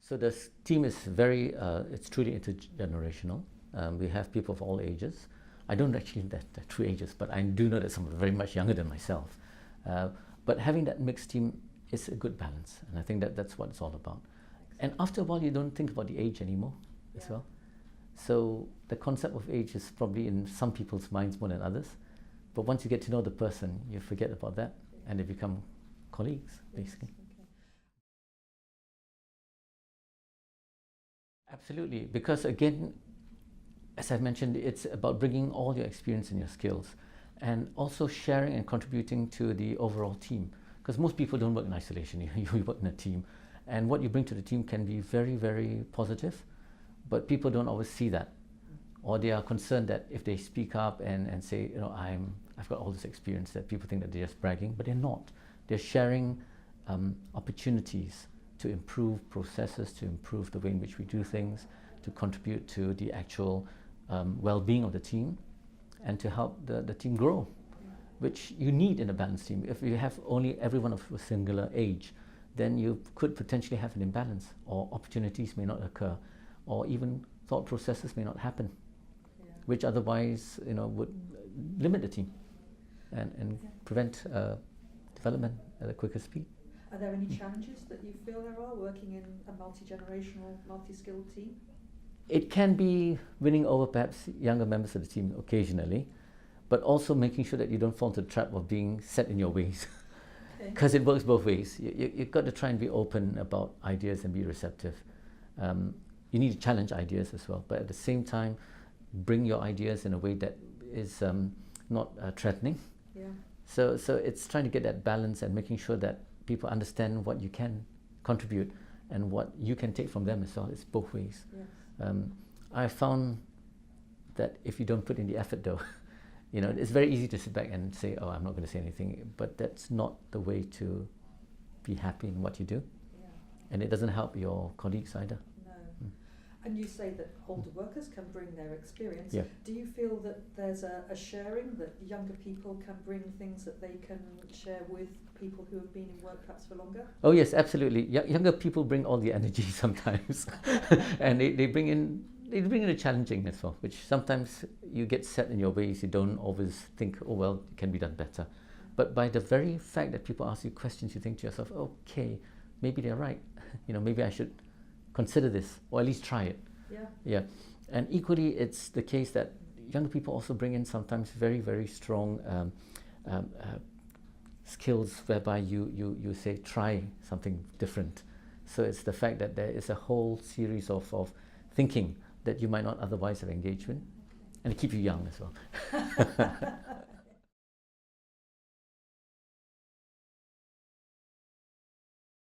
So the team is very, it's truly intergenerational. We have people of all ages. I don't actually know that true ages, but I do know that some are very much younger than myself. But having that mixed team is a good balance, and I think that that's what it's all about. And after a while, you don't think about the age anymore as well. So the concept of age is probably in some people's minds more than others. But once you get to know the person, you forget about that, and they become colleagues, basically. Absolutely, because again, as I've mentioned, it's about bringing all your experience and your skills, and also sharing and contributing to the overall team. Because most people don't work in isolation, you work in a team. And what you bring to the team can be very, very positive, but people don't always see that. Or they are concerned that if they speak up and say, you know, I've got all this experience, that people think that they're just bragging, but they're not. They're sharing opportunities to improve processes, to improve the way in which we do things, to contribute to the actual well-being of the team, and to help the team grow, which you need in a balanced team. If you have only everyone of a singular age, then you could potentially have an imbalance, or opportunities may not occur, or even thought processes may not happen, which otherwise, you know, would limit the team and prevent development at a quicker speed. Are there any challenges that you feel there are working in a multi-generational, multi-skilled team? It can be winning over perhaps younger members of the team occasionally, but also making sure that you don't fall into the trap of being set in your ways. Because it works both ways. You've got to try and be open about ideas and be receptive. You need to challenge ideas as well, but at the same time, bring your ideas in a way that is not threatening. Yeah. So it's trying to get that balance and making sure that people understand what you can contribute and what you can take from them as well. It's both ways. Yes. I found that if you don't put in the effort though, you know, it's very easy to sit back and say, oh, I'm not going to say anything, but that's not the way to be happy in what you do. Yeah. And it doesn't help your colleagues either. No. And you say that older workers can bring their experience. Yeah. Do you feel that there's a sharing, that younger people can bring things that they can share with people who have been in work perhaps for longer? Oh yes, absolutely. Younger people bring all the energy sometimes, and they bring in the challenging as well, which sometimes you get set in your ways. You don't always think, oh well, it can be done better. But by the very fact that people ask you questions, you think to yourself, okay, maybe they're right. You know, maybe I should consider this, or at least try it. Yeah. Yeah. And equally, it's the case that younger people also bring in sometimes very, very strong skills whereby you say, try something different. So it's the fact that there is a whole series of thinking that you might not otherwise have engaged in, and to keep you young as well.